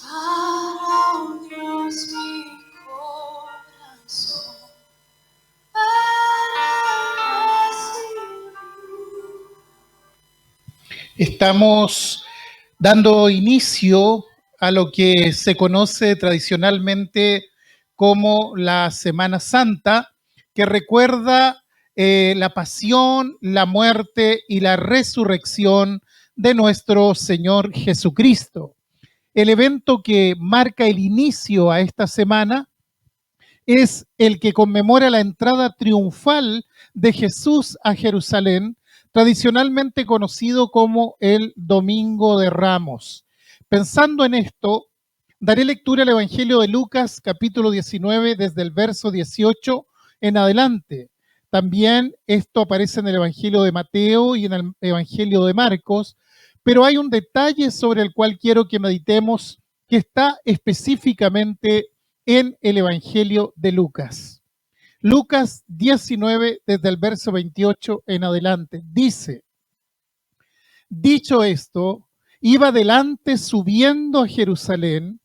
Para, oh Dios, mi corazón para recibir. Estamos dando inicio a lo que se conoce tradicionalmente como la Semana Santa, que recuerda la pasión, la muerte y la resurrección de nuestro Señor Jesucristo. El evento que marca el inicio a esta semana es el que conmemora la entrada triunfal de Jesús a Jerusalén, tradicionalmente conocido como el Domingo de Ramos. Pensando en esto, daré lectura al Evangelio de Lucas, capítulo 19, desde el verso 18 en adelante. También esto aparece en el Evangelio de Mateo y en el Evangelio de Marcos, pero hay un detalle sobre el cual quiero que meditemos que está específicamente en el Evangelio de Lucas. Lucas 19, desde el verso 28 en adelante, dice: dicho esto, iba adelante subiendo a Jerusalén,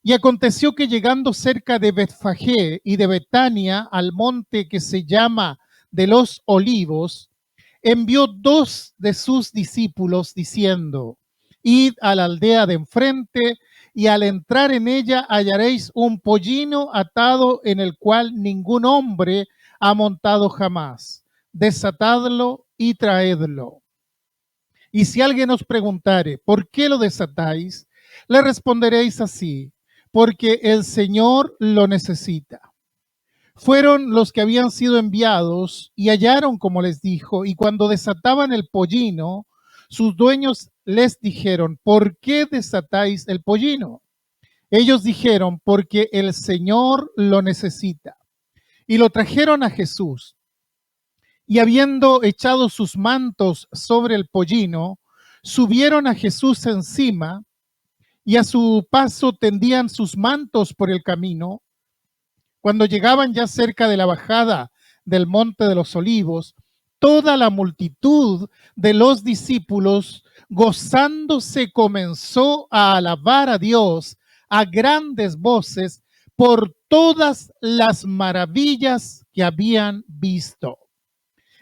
y aconteció que llegando cerca de Betfagé y de Betania, al monte que se llama de los Olivos, envió 2 de sus discípulos diciendo: id a la aldea de enfrente, y al entrar en ella hallaréis un pollino atado en el cual ningún hombre ha montado jamás. Desatadlo y traedlo. Y si alguien os preguntare, ¿por qué lo desatáis?, le responderéis así: porque el Señor lo necesita. Fueron los que habían sido enviados y hallaron como les dijo, y cuando desataban el pollino, sus dueños les dijeron: ¿por qué desatáis el pollino? Ellos dijeron: porque el Señor lo necesita. Y lo trajeron a Jesús. Y habiendo echado sus mantos sobre el pollino, subieron a Jesús encima, y a su paso tendían sus mantos por el camino. Cuando llegaban ya cerca de la bajada del monte de los olivos, toda la multitud de los discípulos, gozándose, comenzó a alabar a Dios a grandes voces por todas las maravillas que habían visto.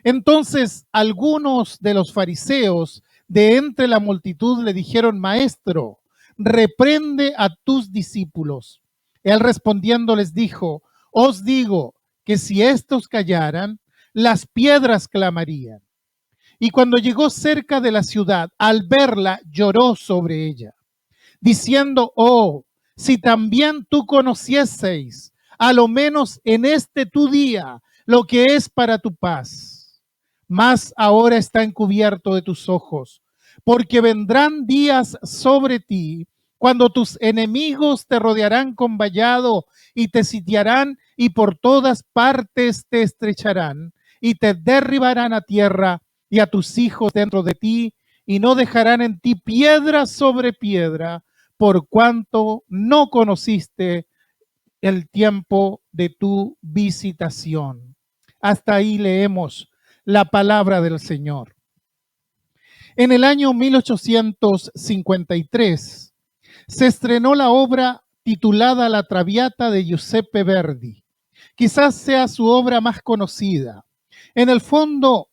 Entonces algunos de los fariseos de entre la multitud le dijeron: Maestro, reprende a tus discípulos. Él respondiendo les dijo: os digo que si estos callaran, las piedras clamarían. Y cuando llegó cerca de la ciudad, al verla, lloró sobre ella, diciendo: oh, si también tú conocieseis, a lo menos en este tu día, lo que es para tu paz. Mas ahora está encubierto de tus ojos, porque vendrán días sobre ti cuando tus enemigos te rodearán con vallado y te sitiarán y por todas partes te estrecharán y te derribarán a tierra y a tus hijos dentro de ti, y no dejarán en ti piedra sobre piedra, por cuanto no conociste el tiempo de tu visitación. Hasta ahí leemos la palabra del Señor. En el año 1853 se estrenó la obra titulada La Traviata de Giuseppe Verdi. Quizás sea su obra más conocida. En el fondo,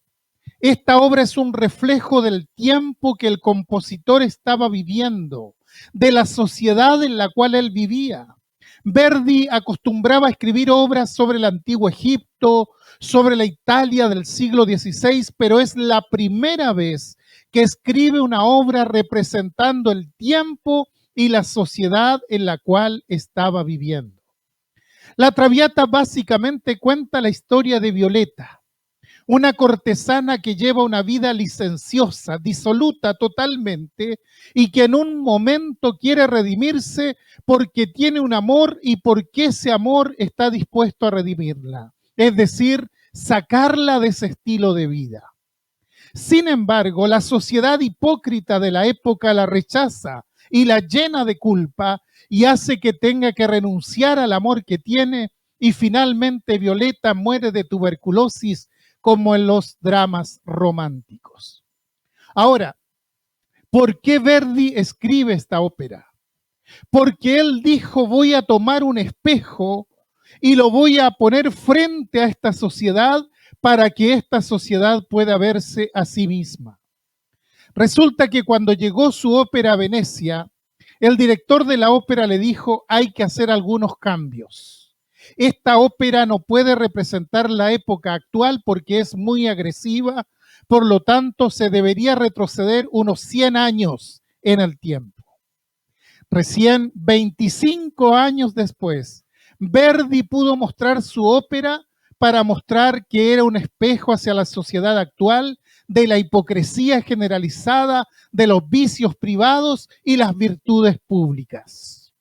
esta obra es un reflejo del tiempo que el compositor estaba viviendo, de la sociedad en la cual él vivía. Verdi acostumbraba a escribir obras sobre el antiguo Egipto, sobre la Italia del siglo XVI, pero es la primera vez que escribe una obra representando el tiempo y la sociedad en la cual estaba viviendo. La Traviata básicamente cuenta la historia de Violeta, una cortesana que lleva una vida licenciosa, disoluta totalmente, y que en un momento quiere redimirse porque tiene un amor y porque ese amor está dispuesto a redimirla, es decir, sacarla de ese estilo de vida. Sin embargo, la sociedad hipócrita de la época la rechaza y la llena de culpa y hace que tenga que renunciar al amor que tiene, y finalmente Violeta muere de tuberculosis, como en los dramas románticos. Ahora, ¿por qué Verdi escribe esta ópera? porque él dijo, voy a tomar un espejo y lo voy a poner frente a esta sociedad para que esta sociedad pueda verse a sí misma. Resulta que cuando llegó su ópera a Venecia, el director de la ópera le dijo, hay que hacer algunos cambios. Esta ópera no puede representar la época actual porque es muy agresiva, por lo tanto se debería retroceder unos 100 años en el tiempo. Recién 25 años después, Verdi pudo mostrar su ópera para mostrar que era un espejo hacia la sociedad actual de la hipocresía generalizada, de los vicios privados y las virtudes públicas.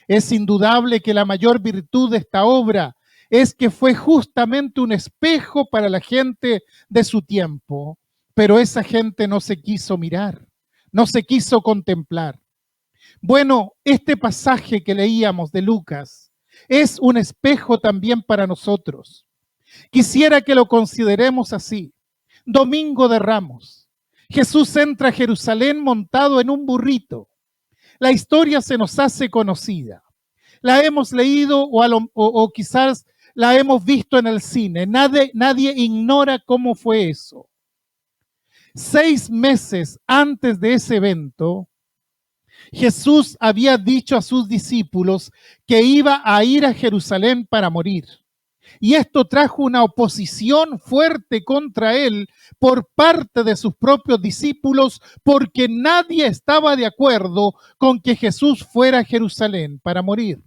Es indudable que la mayor virtud de esta obra es que fue justamente un espejo para la gente de su tiempo, pero esa gente no se quiso mirar, no se quiso contemplar. Bueno, este pasaje que leíamos de Lucas es un espejo también para nosotros. Quisiera que lo consideremos así. Domingo de Ramos. Jesús entra a Jerusalén montado en un burrito. La historia se nos hace conocida. La hemos leído o quizás la hemos visto en el cine. Nadie ignora cómo fue eso. 6 meses antes de ese evento, Jesús había dicho a sus discípulos que iba a ir a Jerusalén para morir. Y esto trajo una oposición fuerte contra él por parte de sus propios discípulos, porque nadie estaba de acuerdo con que Jesús fuera a Jerusalén para morir.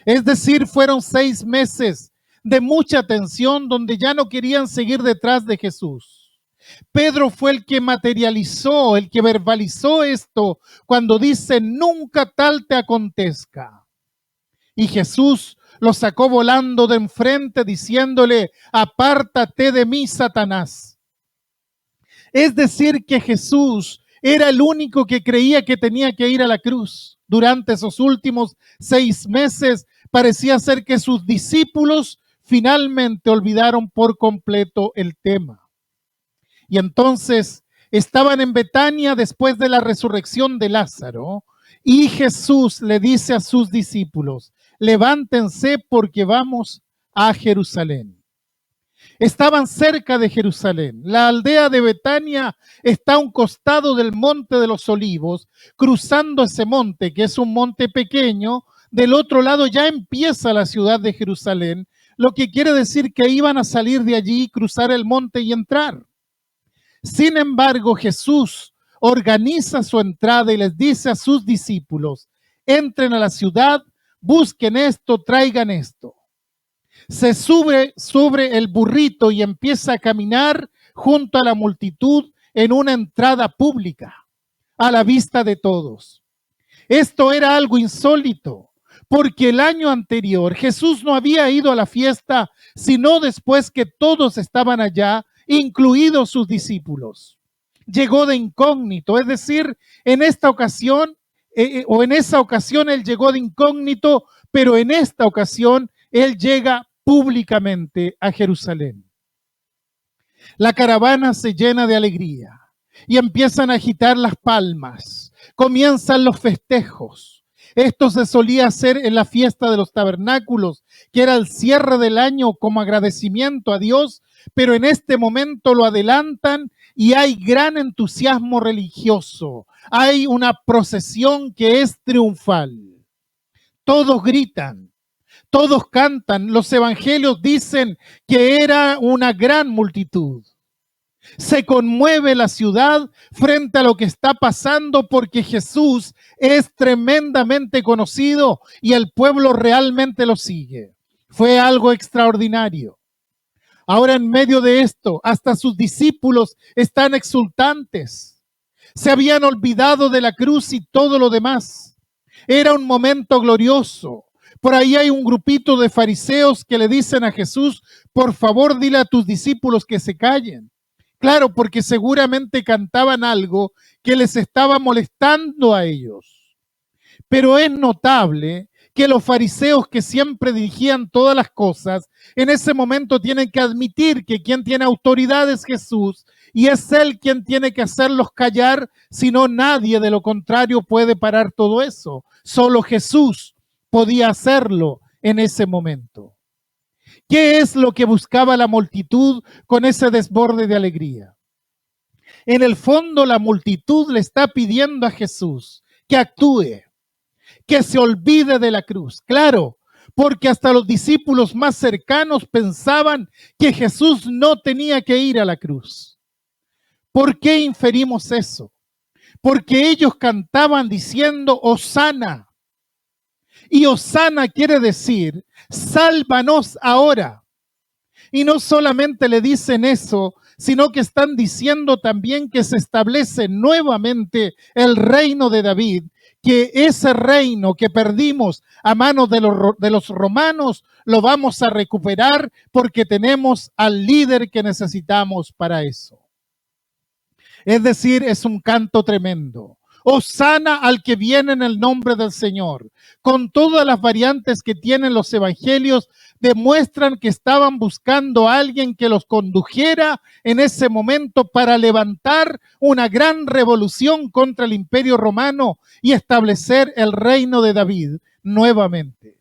Es decir, fueron 6 meses de mucha tensión donde ya no querían seguir detrás de Jesús. Pedro fue el que materializó, el que verbalizó esto cuando dice, nunca tal te acontezca. Y Jesús lo sacó volando de enfrente diciéndole, apártate de mí, Satanás. Es decir, que Jesús era el único que creía que tenía que ir a la cruz. Durante esos últimos 6 meses parecía ser que sus discípulos finalmente olvidaron por completo el tema. Y entonces estaban en Betania después de la resurrección de Lázaro y Jesús le dice a sus discípulos, levántense porque vamos a Jerusalén. Estaban cerca de Jerusalén. La aldea de Betania está a un costado del monte de los Olivos. Cruzando ese monte, que es un monte pequeño, del otro lado ya empieza la ciudad de Jerusalén, lo que quiere decir que iban a salir de allí, cruzar el monte y entrar. Sin embargo, Jesús organiza su entrada y les dice a sus discípulos, entren a la ciudad, busquen esto, traigan esto. Se sube sobre el burrito y empieza a caminar junto a la multitud en una entrada pública, a la vista de todos. Esto era algo insólito, porque el año anterior Jesús no había ido a la fiesta, sino después que todos estaban allá, incluidos sus discípulos. Llegó de incógnito, es decir, en esta ocasión, o en esa ocasión él llegó de incógnito, pero en esta ocasión él llega públicamente a Jerusalén. La caravana se llena de alegría y empiezan a agitar las palmas, comienzan los festejos. Esto se solía hacer en la fiesta de los tabernáculos, que era el cierre del año como agradecimiento a Dios, pero en este momento lo adelantan y hay gran entusiasmo religioso. Hay una procesión que es triunfal. Todos gritan, todos cantan. Los evangelios dicen que era una gran multitud. Se conmueve la ciudad frente a lo que está pasando porque Jesús es tremendamente conocido y el pueblo realmente lo sigue. Fue algo extraordinario. Ahora en medio de esto, hasta sus discípulos están exultantes. Se habían olvidado de la cruz y todo lo demás. Era un momento glorioso. Por ahí hay un grupito de fariseos que le dicen a Jesús, por favor dile a tus discípulos que se callen. Claro, porque seguramente cantaban algo que les estaba molestando a ellos. Pero es notable que los fariseos, que siempre dirigían todas las cosas, en ese momento tienen que admitir que quien tiene autoridad es Jesús y es Él quien tiene que hacerlos callar, si no nadie, de lo contrario, puede parar todo eso. Solo Jesús podía hacerlo en ese momento. ¿Qué es lo que buscaba la multitud con ese desborde de alegría? En el fondo, la multitud le está pidiendo a Jesús que actúe, que se olvide de la cruz. Claro, porque hasta los discípulos más cercanos pensaban que Jesús no tenía que ir a la cruz. ¿Por qué inferimos eso? Porque ellos cantaban diciendo Hosana. Y Hosana quiere decir, sálvanos ahora. Y no solamente le dicen eso, sino que están diciendo también que se establece nuevamente el reino de David, que ese reino que perdimos a manos de los romanos lo vamos a recuperar porque tenemos al líder que necesitamos para eso. Es decir, es un canto tremendo. Hosana al que viene en el nombre del Señor. Con todas las variantes que tienen los evangelios, demuestran que estaban buscando a alguien que los condujera en ese momento para levantar una gran revolución contra el Imperio Romano y establecer el reino de David nuevamente.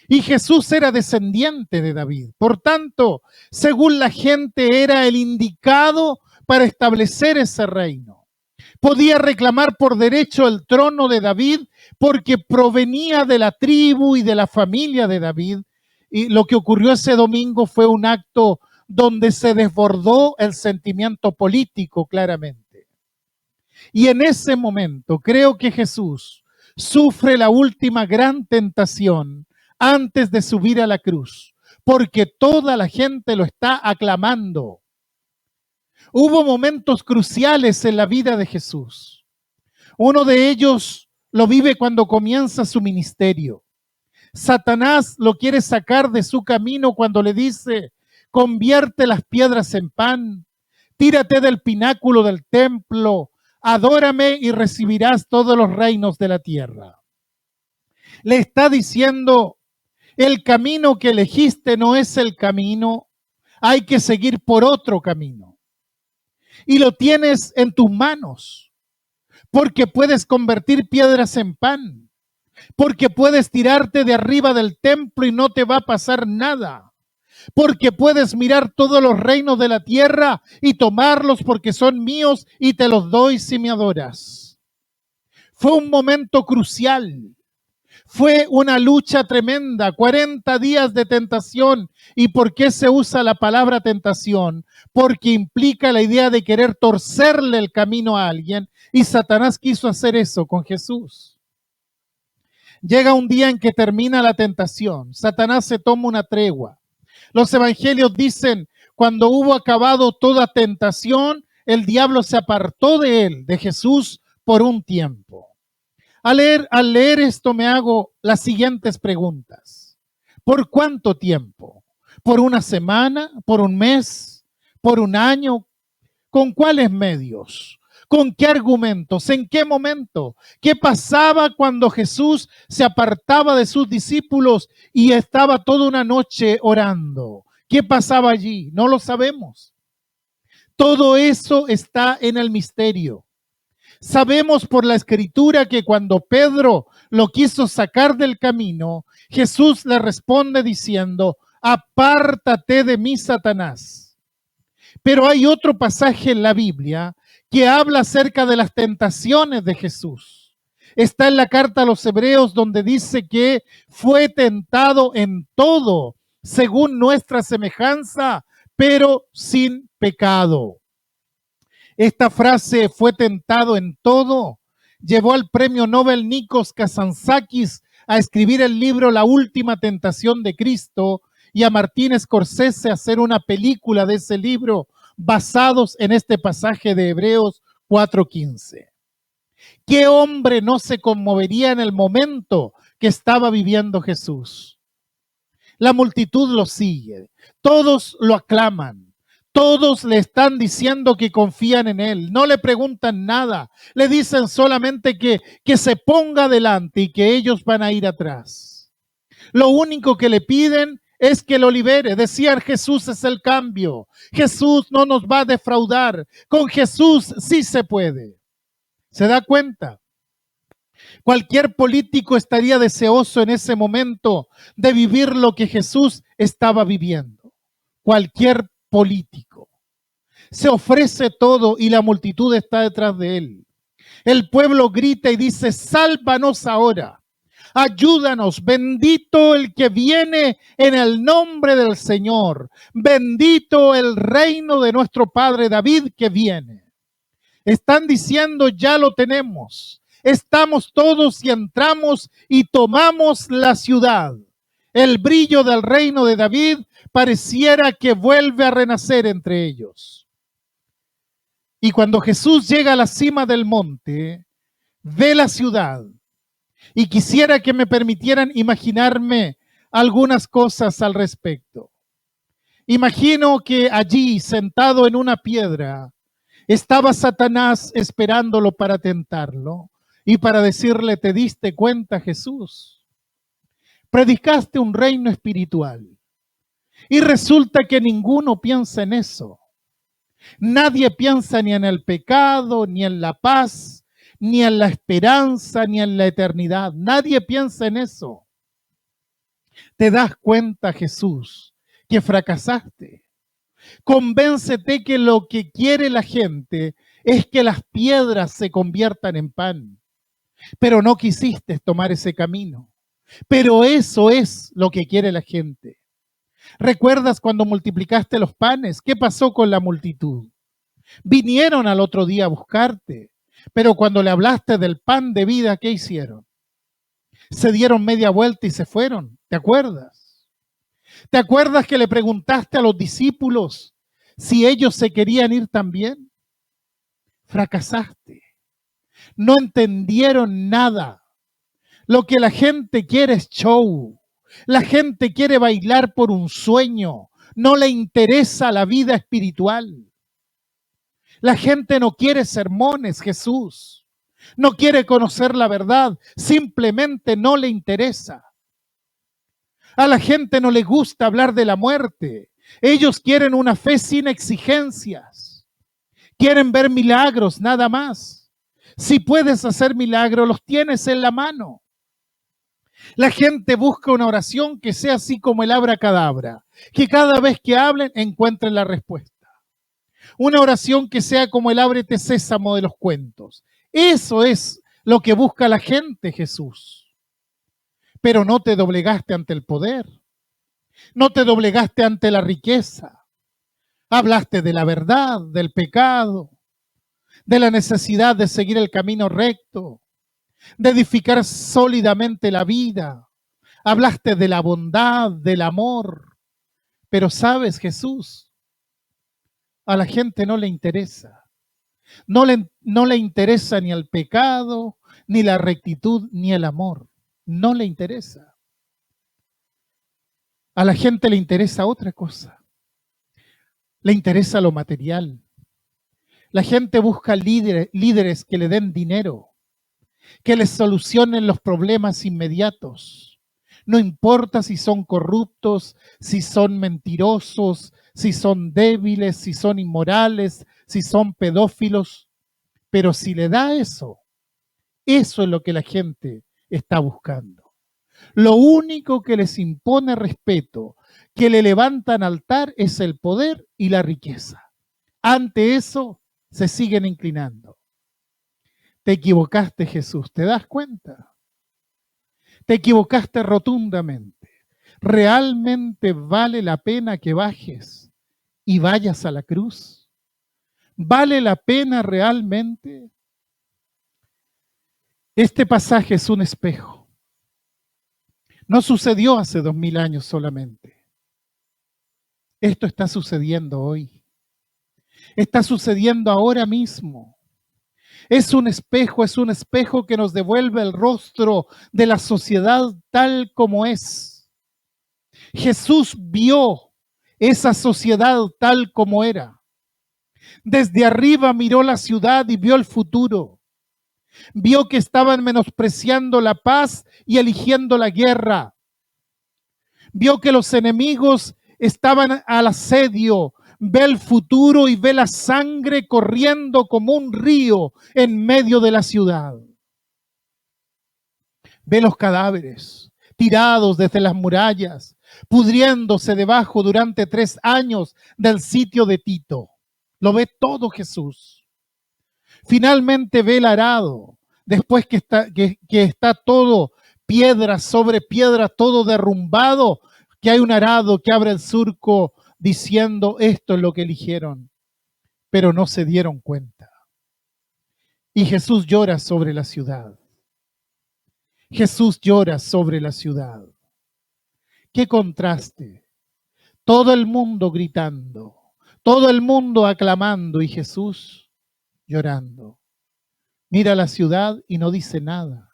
Y Jesús era descendiente de David. Por tanto, según la gente, era el indicado para establecer ese reino. Podía reclamar por derecho el trono de David porque provenía de la tribu y de la familia de David. Y lo que ocurrió ese domingo fue un acto donde se desbordó el sentimiento político claramente. Y en ese momento creo que Jesús sufre la última gran tentación antes de subir a la cruz, porque toda la gente lo está aclamando. Hubo momentos cruciales en la vida de Jesús. Uno de ellos lo vive cuando comienza su ministerio. Satanás lo quiere sacar de su camino cuando le dice, convierte las piedras en pan, tírate del pináculo del templo, adórame y recibirás todos los reinos de la tierra. Le está diciendo, el camino que elegiste no es el camino, hay que seguir por otro camino. Y lo tienes en tus manos, porque puedes convertir piedras en pan, porque puedes tirarte de arriba del templo y no te va a pasar nada, porque puedes mirar todos los reinos de la tierra y tomarlos porque son míos y te los doy si me adoras. Fue un momento crucial. Fue una lucha tremenda, 40 días de tentación. ¿Y por qué se usa la palabra tentación? Porque implica la idea de querer torcerle el camino a alguien, y Satanás quiso hacer eso con Jesús. Llega un día en que termina la tentación, Satanás se toma una tregua. Los evangelios dicen, cuando hubo acabado toda tentación, el diablo se apartó de él, de Jesús, por un tiempo. Al leer esto me hago las siguientes preguntas. ¿Por cuánto tiempo? ¿Por una semana? ¿Por un mes? ¿Por un año? ¿Con cuáles medios? ¿Con qué argumentos? ¿En qué momento? ¿Qué pasaba cuando Jesús se apartaba de sus discípulos y estaba toda una noche orando? ¿Qué pasaba allí? No lo sabemos. Todo eso está en el misterio. Sabemos por la Escritura que cuando Pedro lo quiso sacar del camino, Jesús le responde diciendo, apártate de mí, Satanás. Pero hay otro pasaje en la Biblia que habla acerca de las tentaciones de Jesús. Está en la carta a los Hebreos donde dice que fue tentado en todo, según nuestra semejanza, pero sin pecado. Esta frase, fue tentado en todo, llevó al premio Nobel Nikos Kazantzakis a escribir el libro La última tentación de Cristo y a Martin Scorsese a hacer una película de ese libro basados en este pasaje de Hebreos 4:15. ¿Qué hombre no se conmovería en el momento que estaba viviendo Jesús? La multitud lo sigue, todos lo aclaman. Todos le están diciendo que confían en Él, no le preguntan nada, le dicen solamente que se ponga adelante y que ellos van a ir atrás. Lo único que le piden es que lo libere. Decían, Jesús es el cambio, Jesús no nos va a defraudar, con Jesús sí se puede. ¿Se da cuenta? Cualquier político estaría deseoso en ese momento de vivir lo que Jesús estaba viviendo. Cualquier político. Se ofrece todo y la multitud está detrás de él. El pueblo grita y dice, sálvanos ahora, ayúdanos, bendito el que viene en el nombre del Señor, bendito el reino de nuestro padre David que viene. Están diciendo, ya lo tenemos, estamos todos y entramos y tomamos la ciudad. El brillo del reino de David pareciera que vuelve a renacer entre ellos. Y cuando Jesús llega a la cima del monte, ve la ciudad. Y quisiera que me permitieran imaginarme algunas cosas al respecto. Imagino que allí, sentado en una piedra, estaba Satanás esperándolo para tentarlo y para decirle, ¿te diste cuenta, Jesús? Predicaste un reino espiritual. Y resulta que ninguno piensa en eso. Nadie piensa ni en el pecado, ni en la paz, ni en la esperanza, ni en la eternidad. Nadie piensa en eso. ¿Te das cuenta, Jesús, que fracasaste? Convéncete que lo que quiere la gente es que las piedras se conviertan en pan. Pero no quisiste tomar ese camino. Pero eso es lo que quiere la gente. ¿Recuerdas cuando multiplicaste los panes? ¿Qué pasó con la multitud? Vinieron al otro día a buscarte, pero cuando le hablaste del pan de vida, ¿qué hicieron? Se dieron media vuelta y se fueron. ¿Te acuerdas? ¿Te acuerdas que le preguntaste a los discípulos si ellos se querían ir también? Fracasaste. No entendieron nada. Lo que la gente quiere es show. La gente quiere bailar por un sueño. No le interesa la vida espiritual. La gente no quiere sermones, Jesús. No quiere conocer la verdad. Simplemente no le interesa. A la gente no le gusta hablar de la muerte. Ellos quieren una fe sin exigencias. Quieren ver milagros, nada más. Si puedes hacer milagros, los tienes en la mano. La gente busca una oración que sea así como el abracadabra, que cada vez que hablen encuentren la respuesta. Una oración que sea como el ábrete sésamo de los cuentos. Eso es lo que busca la gente, Jesús. Pero no te doblegaste ante el poder. No te doblegaste ante la riqueza. Hablaste de la verdad, del pecado, de la necesidad de seguir el camino recto, de edificar sólidamente la vida. Hablaste de la bondad, del amor. Pero sabes, Jesús, a la gente no le interesa. No le interesa ni el pecado, ni la rectitud, ni el amor. No le interesa. A la gente le interesa otra cosa. Le interesa lo material. La gente busca líderes que le den dinero, que les solucionen los problemas inmediatos. No importa si son corruptos, si son mentirosos, si son débiles, si son inmorales, si son pedófilos. Pero si le da eso, eso es lo que la gente está buscando. Lo único que les impone respeto, que le levantan altar, es el poder y la riqueza. Ante eso se siguen inclinando. Te equivocaste, Jesús, ¿te das cuenta? Te equivocaste rotundamente. ¿Realmente vale la pena que bajes y vayas a la cruz? ¿Vale la pena realmente? Este pasaje es un espejo. No sucedió hace 2000 años solamente. Esto está sucediendo hoy. Está sucediendo ahora mismo. Es un espejo que nos devuelve el rostro de la sociedad tal como es. Jesús vio esa sociedad tal como era. Desde arriba miró la ciudad y vio el futuro. Vio que estaban menospreciando la paz y eligiendo la guerra. Vio que los enemigos estaban al asedio. Ve el futuro y ve la sangre corriendo como un río en medio de la ciudad. Ve los cadáveres tirados desde las murallas, pudriéndose debajo durante 3 años del sitio de Tito. Lo ve todo Jesús. Finalmente ve el arado, después que está todo piedra sobre piedra, todo derrumbado, que hay un arado que abre el surco diciendo esto es lo que eligieron, pero no se dieron cuenta. Y Jesús llora sobre la ciudad. Jesús llora sobre la ciudad. ¡Qué contraste! Todo el mundo gritando, todo el mundo aclamando y Jesús llorando. Mira la ciudad y no dice nada.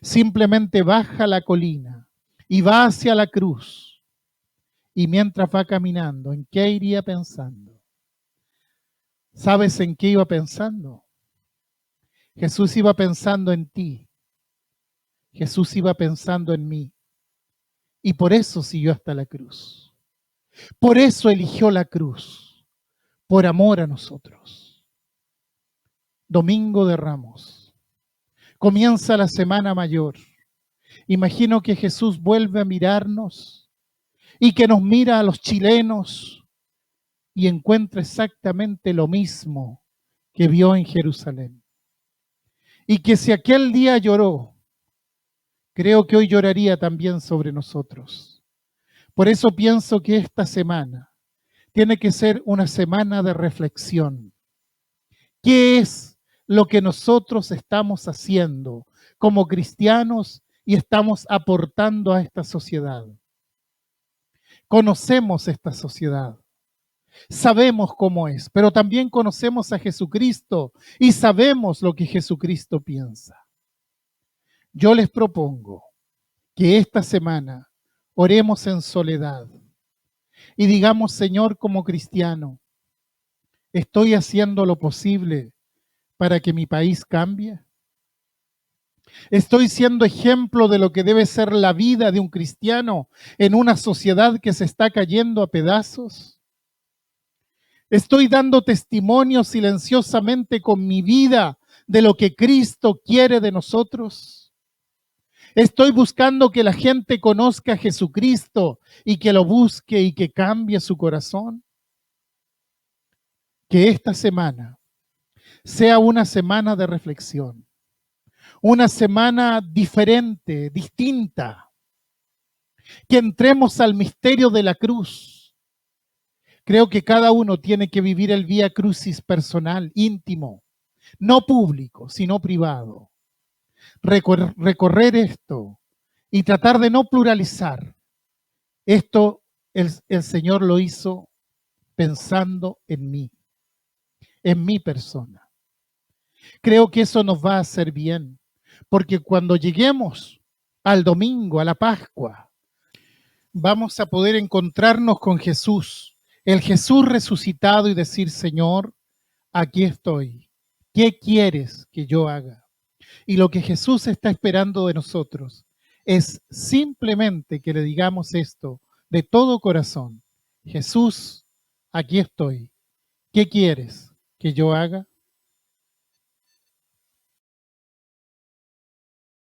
Simplemente baja la colina y va hacia la cruz. Y mientras va caminando, ¿en qué iría pensando? ¿Sabes en qué iba pensando? Jesús iba pensando en ti. Jesús iba pensando en mí. Y por eso siguió hasta la cruz. Por eso eligió la cruz. Por amor a nosotros. Domingo de Ramos. Comienza la Semana Mayor. Imagino que Jesús vuelve a mirarnos y que nos mira a los chilenos y encuentra exactamente lo mismo que vio en Jerusalén. Y que si aquel día lloró, creo que hoy lloraría también sobre nosotros. Por eso pienso que esta semana tiene que ser una semana de reflexión. ¿Qué es lo que nosotros estamos haciendo como cristianos y estamos aportando a esta sociedad? Conocemos esta sociedad. Sabemos cómo es, pero también conocemos a Jesucristo y sabemos lo que Jesucristo piensa. Yo les propongo que esta semana oremos en soledad y digamos, Señor, como cristiano, ¿estoy haciendo lo posible para que mi país cambie? ¿Estoy siendo ejemplo de lo que debe ser la vida de un cristiano en una sociedad que se está cayendo a pedazos? ¿Estoy dando testimonio silenciosamente con mi vida de lo que Cristo quiere de nosotros? ¿Estoy buscando que la gente conozca a Jesucristo y que lo busque y que cambie su corazón? Que esta semana sea una semana de reflexión, una semana diferente, distinta, que entremos al misterio de la cruz. Creo que cada uno tiene que vivir el Vía Crucis personal, íntimo, no público, sino privado. Recorrer esto y tratar de no pluralizar. Esto el Señor lo hizo pensando en mi persona. Creo que eso nos va a hacer bien, porque cuando lleguemos al domingo, a la Pascua, vamos a poder encontrarnos con Jesús, el Jesús resucitado y decir, Señor, aquí estoy. ¿Qué quieres que yo haga? Y lo que Jesús está esperando de nosotros es simplemente que le digamos esto de todo corazón. Jesús, aquí estoy. ¿Qué quieres que yo haga?